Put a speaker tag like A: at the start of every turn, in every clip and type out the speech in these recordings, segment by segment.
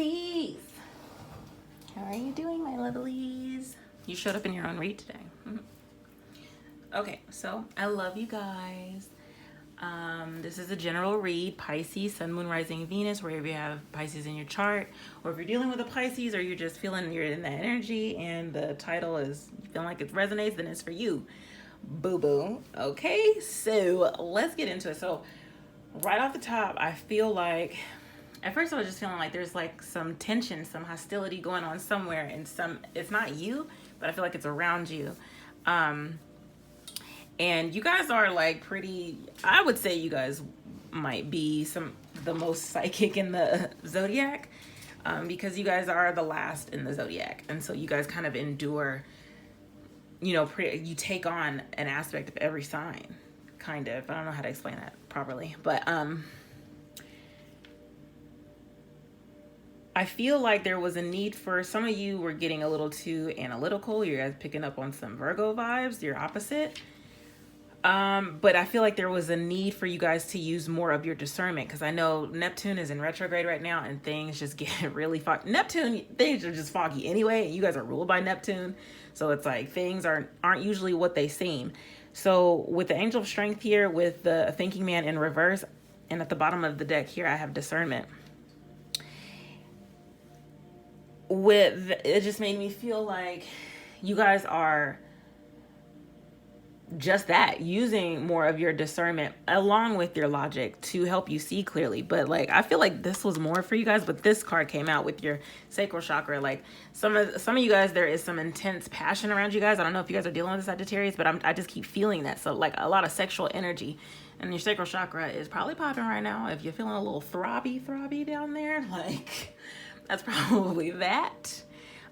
A: Pisces. How are you doing, my lovelies? You showed up in your own read today. Okay, so I love you guys. This is a general read, Pisces, Sun, Moon, Rising, Venus, wherever you have Pisces in your chart, or if you're dealing with a Pisces, or you're just feeling you're in that energy, and the title is you feel like it resonates, then it's for you, boo-boo. Okay, so let's get into it. So right off the top, I feel like at first I was just feeling like there's like some tension, some hostility going on somewhere, and it's not you, but I feel like it's around you. And you guys are like pretty, I would say you guys might be the most psychic in the zodiac, because you guys are the last in the zodiac. And so you guys kind of endure, you take on an aspect of every sign, kind of. I don't know how to explain that properly, but I feel like there was a need for, some of you were getting a little too analytical. You guys picking up on some Virgo vibes, your opposite. But I feel like there was a need for you guys to use more of your discernment, because I know Neptune is in retrograde right now and things just get really foggy. Neptune, things are just foggy anyway, and you guys are ruled by Neptune. So it's like things aren't usually what they seem. So with the Angel of Strength here, with the Thinking Man in reverse, and at the bottom of the deck here, I have discernment. It just made me feel like you guys are just that, using more of your discernment along with your logic to help you see clearly. But like, I feel like this was more for you guys, but this card came out with your sacral chakra. Like some of you guys, there is some intense passion around you guys. I don't know if you guys are dealing with the Sagittarius, but I just keep feeling that. So like a lot of sexual energy, and your sacral chakra is probably popping right now. If you're feeling a little throbby down there, like that's probably that.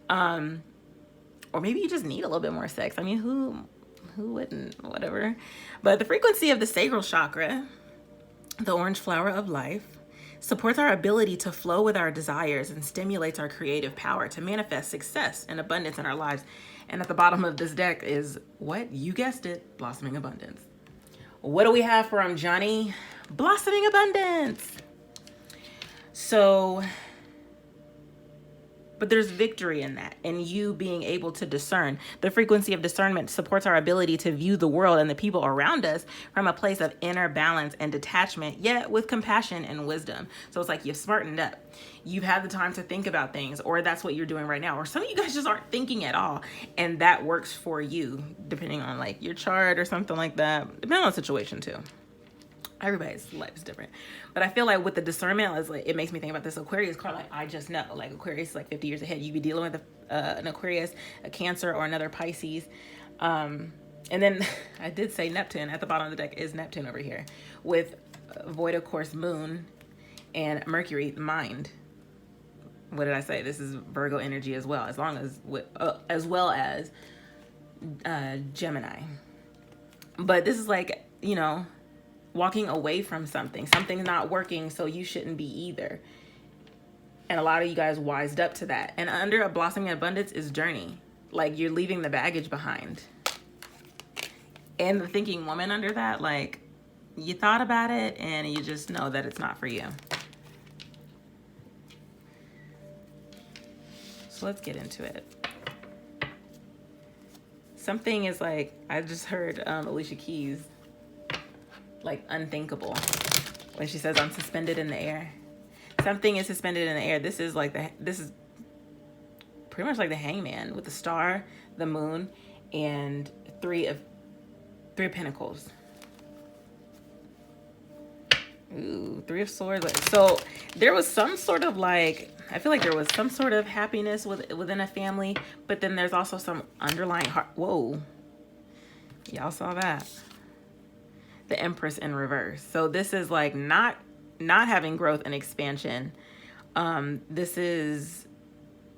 A: Or maybe you just need a little bit more sex. I mean, who wouldn't, whatever. But the frequency of the sacral chakra, the orange flower of life, supports our ability to flow with our desires and stimulates our creative power to manifest success and abundance in our lives. And at the bottom of this deck is what? You guessed it, blossoming abundance. What do we have from Johnny? Blossoming abundance. So, but there's victory in that, and you being able to discern. The frequency of discernment supports our ability to view the world and the people around us from a place of inner balance and detachment, yet with compassion and wisdom. So it's like you've smartened up. You've had the time to think about things, or that's what you're doing right now. Or some of you guys just aren't thinking at all, and that works for you, depending on like your chart or something like that. Depending on the situation too. Everybody's life is different, but I feel like with the discernment, it's like, it makes me think about this Aquarius card. Like, I just know, like, Aquarius is like 50 years ahead. You be dealing with an Aquarius, a Cancer, or another Pisces. And then I did say Neptune at the bottom of the deck is Neptune over here with void of course Moon and Mercury, mind. What did I say? This is Virgo energy as well, as well as Gemini. But this is like, walking away from something's not working, so you shouldn't be either. And a lot of you guys wised up to that. And under a blossoming abundance is journey. Like, you're leaving the baggage behind. And the thinking woman under that, like, you thought about it and you just know that it's not for you. So let's get into it. Something is like, I just heard Alicia Keys, like unthinkable, when she says I'm suspended in the air. Something is suspended in the air. This is pretty much like the Hangman with the star, the moon, and three of pentacles. Ooh, Three of Swords. So there was some sort of like, I feel like there was some sort of happiness within a family, but then there's also some underlying heart. Whoa, y'all saw that? The Empress in reverse. So this is like not having growth and expansion. This is,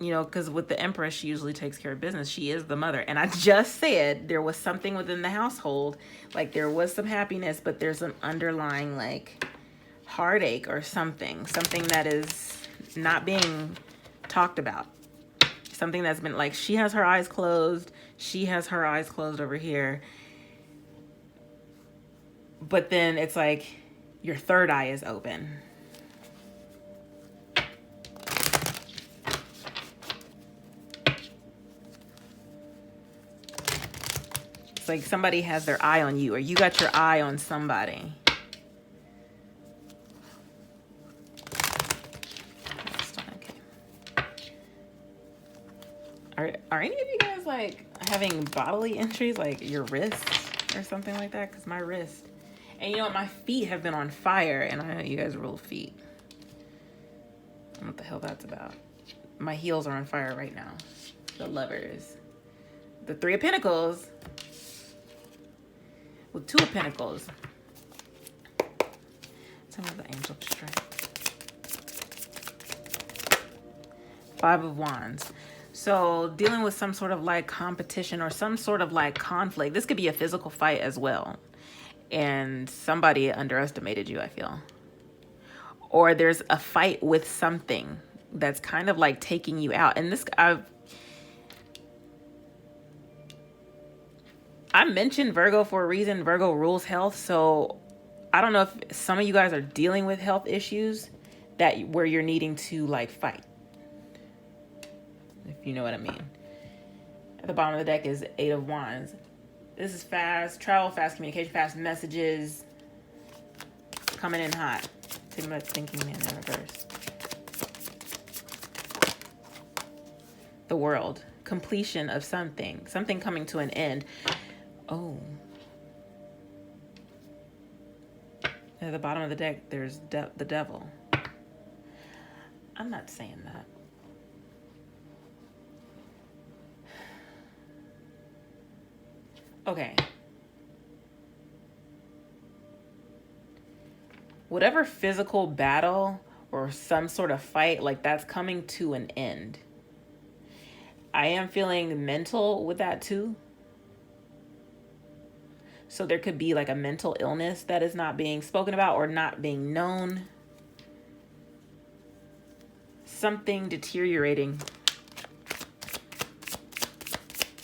A: because with the Empress, she usually takes care of business. She is the mother. And I just said there was something within the household, like there was some happiness, but there's some underlying like heartache or something that is not being talked about. Something that's been like, she has her eyes closed. She has her eyes closed over here. But then it's like your third eye is open. like somebody has their eye on you, or you got your eye on somebody. Are any of you guys like having bodily injuries, like your wrist or something like that? Because my wrist, and you know what, my feet have been on fire, and I know you guys rule feet. I don't know what the hell that's about. My heels are on fire right now. The Lovers, the Three of Pentacles with Two of Pentacles. Tell me the Angel of Strength. Five of Wands. So dealing with some sort of like competition or some sort of like conflict. This could be a physical fight as well. And somebody underestimated you, I feel. Or there's a fight with something that's kind of like taking you out. And this, I mentioned Virgo for a reason. Virgo rules health. So I don't know if some of you guys are dealing with health issues where you're needing to like fight. If you know what I mean. At the bottom of the deck is Eight of Wands. This is fast travel, fast communication, fast messages. Coming in hot. Thinking man in reverse. The World. Completion of something. Something coming to an end. Oh. At the bottom of the deck, there's the Devil. I'm not saying that. Okay. Whatever physical battle or some sort of fight, like that's coming to an end. I am feeling mental with that too. So there could be like a mental illness that is not being spoken about or not being known. Something deteriorating.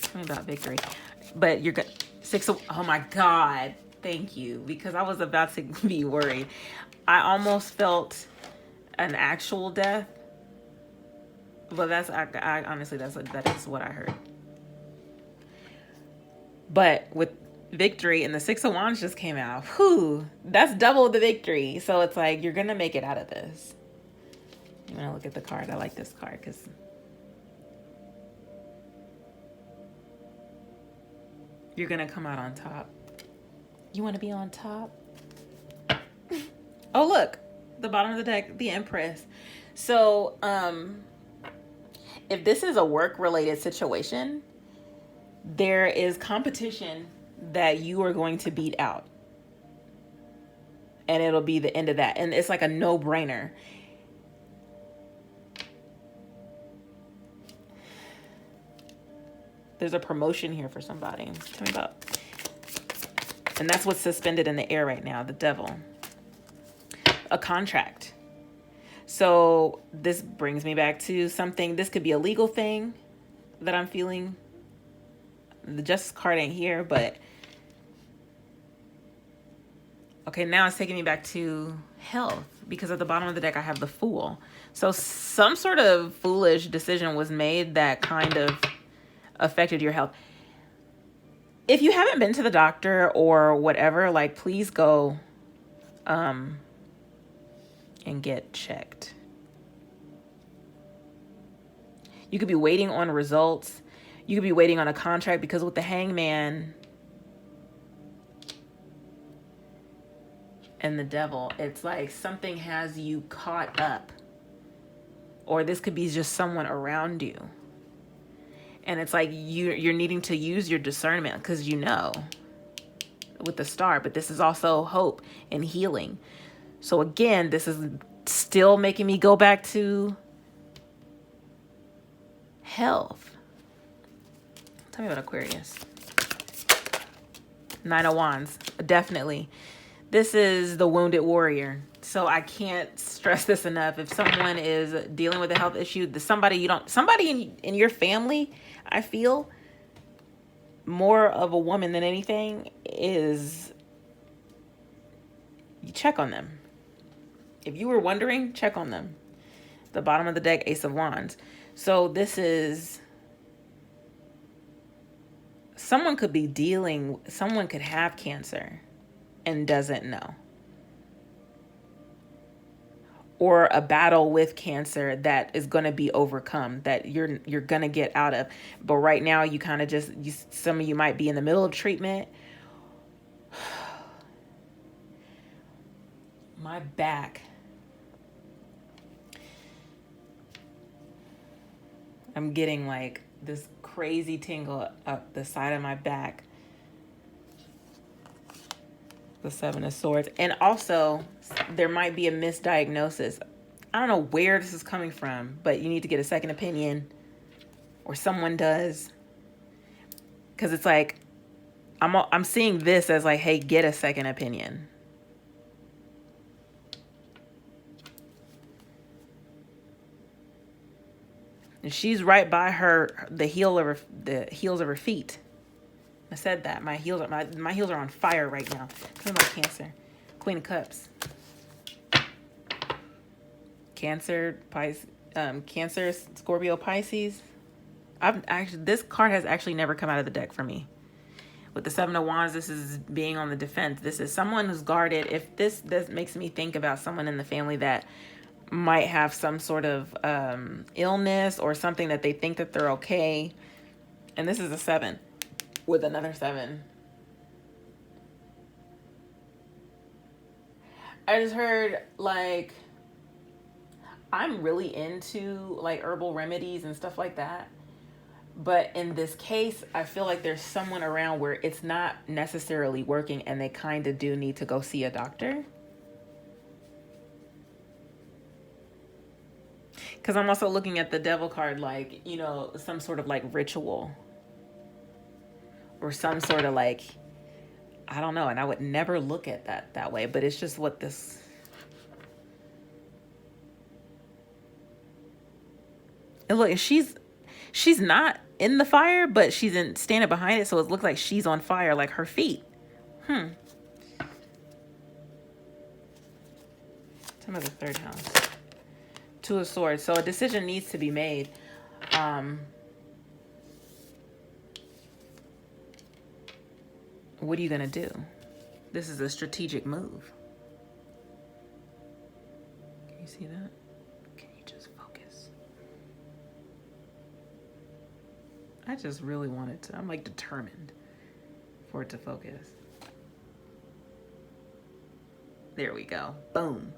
A: Tell me about victory. But you're good. Oh my God. Thank you. Because I was about to be worried. I almost felt an actual death. But that's, I honestly, that is what I heard. But with victory and the Six of Wands just came out. Whew. That's double the victory. So it's like, you're going to make it out of this. You want to look at the card? I like this card because you're going to come out on top. You want to be on top? Oh, look. The bottom of the deck, the Empress. So, if this is a work-related situation, there is competition that you are going to beat out. And it'll be the end of that. And it's like a no-brainer. There's a promotion here for somebody. Tell me about. And that's what's suspended in the air right now, the Devil. A contract. So this brings me back to something. This could be a legal thing that I'm feeling. The Justice card ain't here, but okay, now it's taking me back to health because at the bottom of the deck I have the Fool. So some sort of foolish decision was made that kind of affected your health. If you haven't been to the doctor or whatever, like please go and get checked. You could be waiting on results. You could be waiting on a contract because with the Hangman and the Devil, it's like something has you caught up. Or this could be just someone around you. And it's like you're needing to use your discernment because you know with the Star, but this is also hope and healing. So again, this is still making me go back to health. Tell me about Aquarius. Nine of Wands, definitely. This is the wounded warrior. So I can't stress this enough. If someone is dealing with a health issue, somebody in your family, I feel more of a woman than anything is you check on them. If you were wondering, check on them. The bottom of the deck, Ace of Wands. So this is someone could have Cancer and doesn't know. Or a battle with Cancer that is going to be overcome, that you're going to get out of. But right now you kind of some of you might be in the middle of treatment. My back. I'm getting like this crazy tingle up the side of my back. The Seven of Swords. And also, there might be a misdiagnosis. I don't know where this is coming from, but you need to get a second opinion, or someone does. Because it's like, I'm seeing this as like, hey, get a second opinion. And she's right by the heels of her feet. I said that my heels are on fire right now. Talking about Cancer, Queen of Cups, Cancer, Cancer, Scorpio, Pisces. This card has actually never come out of the deck for me. With the Seven of Wands, this is being on the defense. This is someone who's guarded. If this makes me think about someone in the family that might have some sort of illness or something that they think that they're okay. And this is a 7 with another 7. I just heard, like, I'm really into like herbal remedies and stuff like that. But in this case, I feel like there's someone around where it's not necessarily working and they kind of do need to go see a doctor. Because I'm also looking at the Devil card, like, you know, some sort of like ritual. Or some sort of like, I don't know. And I would never look at that way. But it's just what this... And look, she's not in the fire, but she's standing behind it. So it looks like she's on fire, like her feet. Some of the third house. Two of Swords. So a decision needs to be made. What are you going to do? This is a strategic move. Can you see that? Can you just focus? I just really wanted to. I'm like determined for it to focus. There we go. Boom.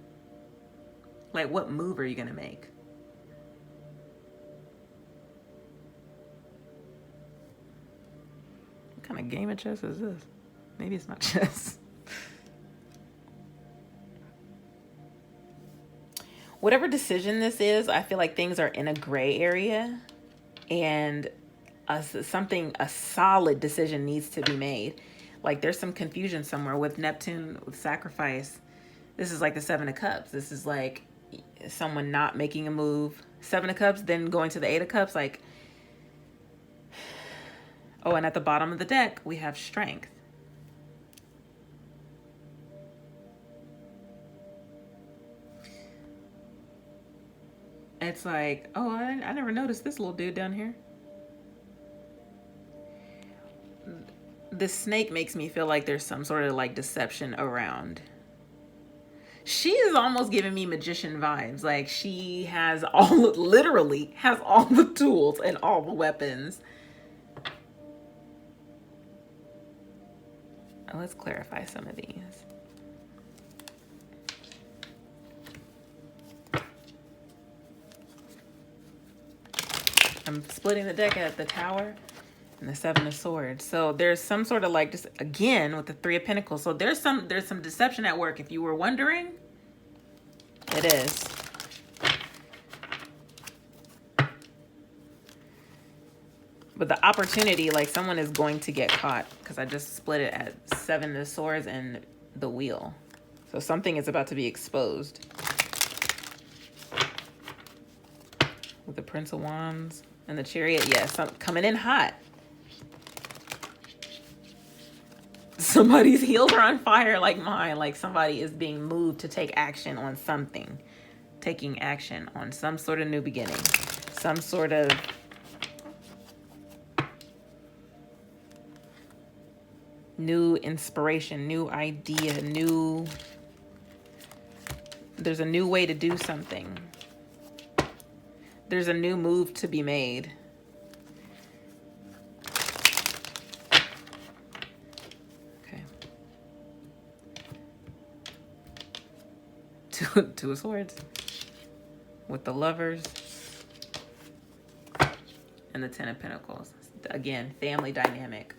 A: Like, what move are you going to make? What kind of game of chess is this? Maybe it's not chess. Whatever decision this is, I feel like things are in a gray area. And a solid decision needs to be made. Like, there's some confusion somewhere with Neptune, with sacrifice. This is like the Seven of Cups. This is like someone not making a move. Seven of Cups, then going to the Eight of Cups. Like, oh, and at the bottom of the deck, we have Strength. It's like, oh, I never noticed this little dude down here. The snake makes me feel like there's some sort of like deception around. She is almost giving me magician vibes. Like, she has literally has all the tools and all the weapons. Let's clarify some of these. I'm splitting the deck at the Tower and the Seven of Swords. So there's some sort of like, just again with the Three of Pentacles. So there's some deception at work. If you were wondering, it is. But the opportunity, like, someone is going to get caught, because I just split it at Seven of Swords and the Wheel. So something is about to be exposed. With the Prince of Wands and the Chariot, yes, coming in hot. Somebody's heels are on fire like mine. Like, somebody is being moved to take action on something. Taking action on some sort of new beginning. Some sort of... New inspiration, new idea, there's a new way to do something. There's a new move to be made. Okay. Two of Swords with the Lovers and the Ten of Pentacles. Again, family dynamic.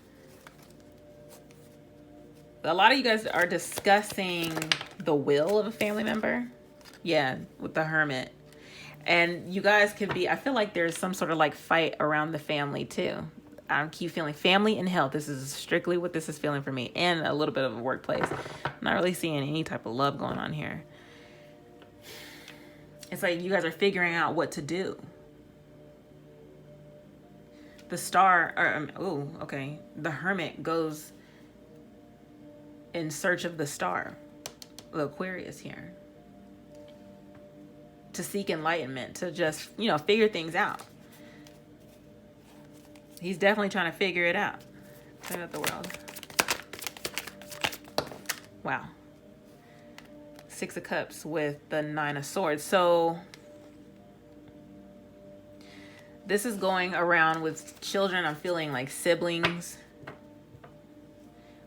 A: A lot of you guys are discussing the will of a family member. Yeah, with the Hermit. And you guys could be, I feel like there's some sort of like fight around the family too. I keep feeling family and health. This is strictly what this is feeling for me. And a little bit of a workplace. I'm not really seeing any type of love going on here. It's like you guys are figuring out what to do. The Star, okay. The Hermit goes in search of the star, the Aquarius here, to seek enlightenment, to just, figure things out. He's definitely trying to figure it out. Clear out the world. Wow. Six of Cups with the Nine of Swords. So this is going around with children. I'm feeling like siblings.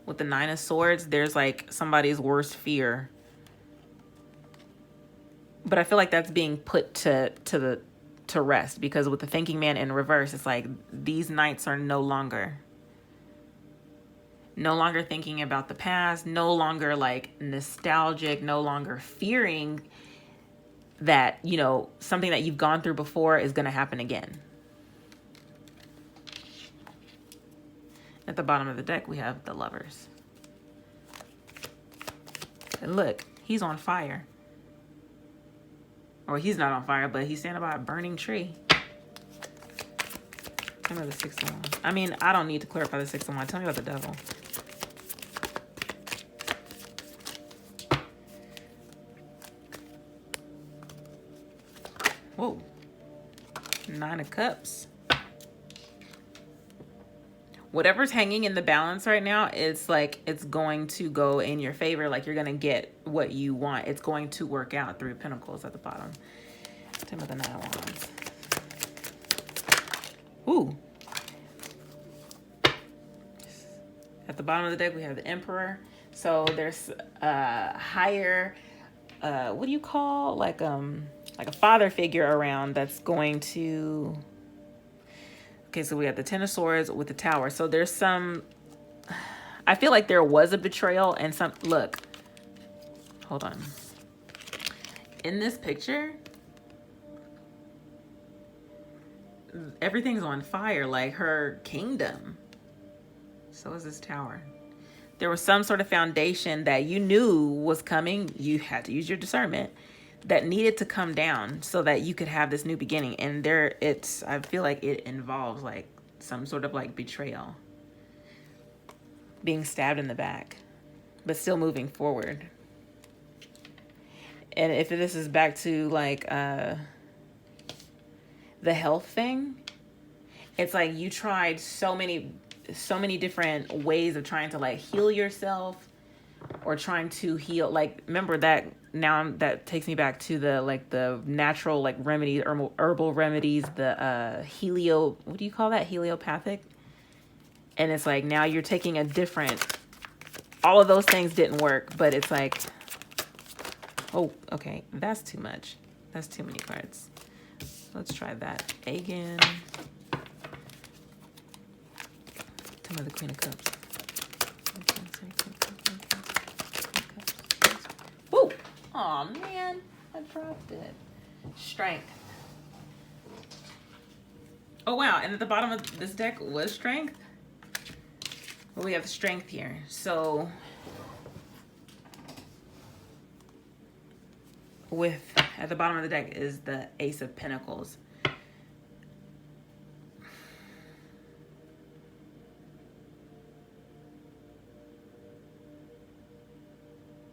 A: With the Nine of Swords, there's like somebody's worst fear. But I feel like that's being put to rest, because with the Thinking Man in reverse, it's like these knights are no longer thinking about the past, no longer like nostalgic, no longer fearing that, something that you've gone through before is going to happen again. At the bottom of the deck, we have the Lovers. And look, he's on fire. Or he's not on fire, but he's standing by a burning tree. Tell me about the Six of Wands. I mean, I don't need to clarify the Six of Wands. Tell me about the Devil. Whoa. Nine of Cups. Whatever's hanging in the balance right now, it's like it's going to go in your favor. Like you're going to get what you want. It's going to work out. Three of Pentacles at the bottom. Tell me the Nine of Wands. Ooh. At the bottom of the deck, we have the Emperor. So there's a higher, what do you call? Like a father figure around that's going to... Okay, so we have the Ten of Swords with the Tower. So there's some... I feel like there was a betrayal and some... Look. Hold on. In this picture, everything's on fire. Like her kingdom. So is this Tower. There was some sort of foundation that you knew was coming. You had to use your discernment. That needed to come down so that you could have this new beginning. And I feel like it involves like some sort of like betrayal. Being stabbed in the back, but still moving forward. And if this is back to like the health thing, it's like you tried so many different ways of trying to like heal yourself or trying to heal. Like, remember that now that takes me back to the natural like remedies, herbal remedies, the what do you call that? Heliopathic. And it's like now you're taking a different, all of those things didn't work, but it's like, oh, okay, that's too much. That's too many cards. Let's try that again. Tell me the Queen of Cups. Woo! Aw, man, I dropped it. Strength. Oh, wow, and at the bottom of this deck was Strength. Well, we have Strength here. So at the bottom of the deck is the Ace of Pentacles.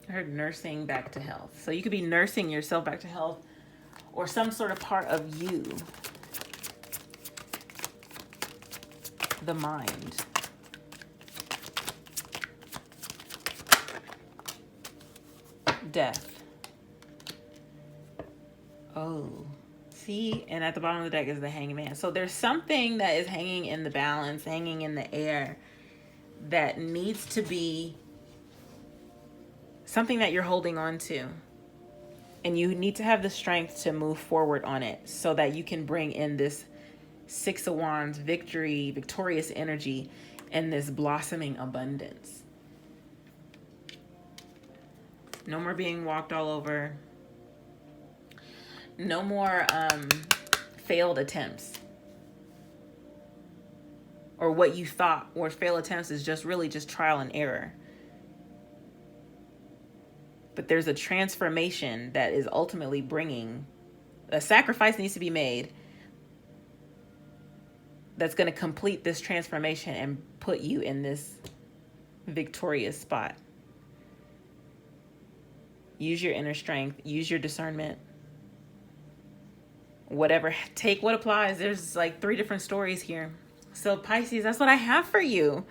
A: I heard nursing back to health. So you could be nursing yourself back to health or some sort of part of you. The mind. Death. Oh, see, and at the bottom of the deck is the Hangman. So there's something that is hanging in the balance, hanging in the air, that needs to be something that you're holding on to. And you need to have the strength to move forward on it so that you can bring in this Six of Wands victorious energy, and this blossoming abundance. No more being walked all over. No more failed attempts. Or what you thought were failed attempts is just really just trial and error. But there's a transformation that is ultimately bringing, a sacrifice needs to be made that's going to complete this transformation and put you in this victorious spot. Use your inner strength. Use your discernment. Whatever, take what applies. There's like 3 different stories here. So Pisces, that's what I have for you.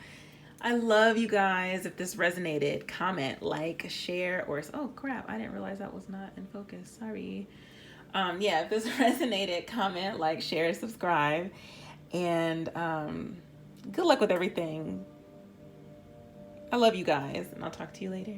A: I love you guys. If this resonated, comment, like, share, or oh crap, I didn't realize that was not in focus. Sorry. Yeah, if this resonated, comment, like, share, subscribe, and good luck with everything. I love you guys, and I'll talk to you later.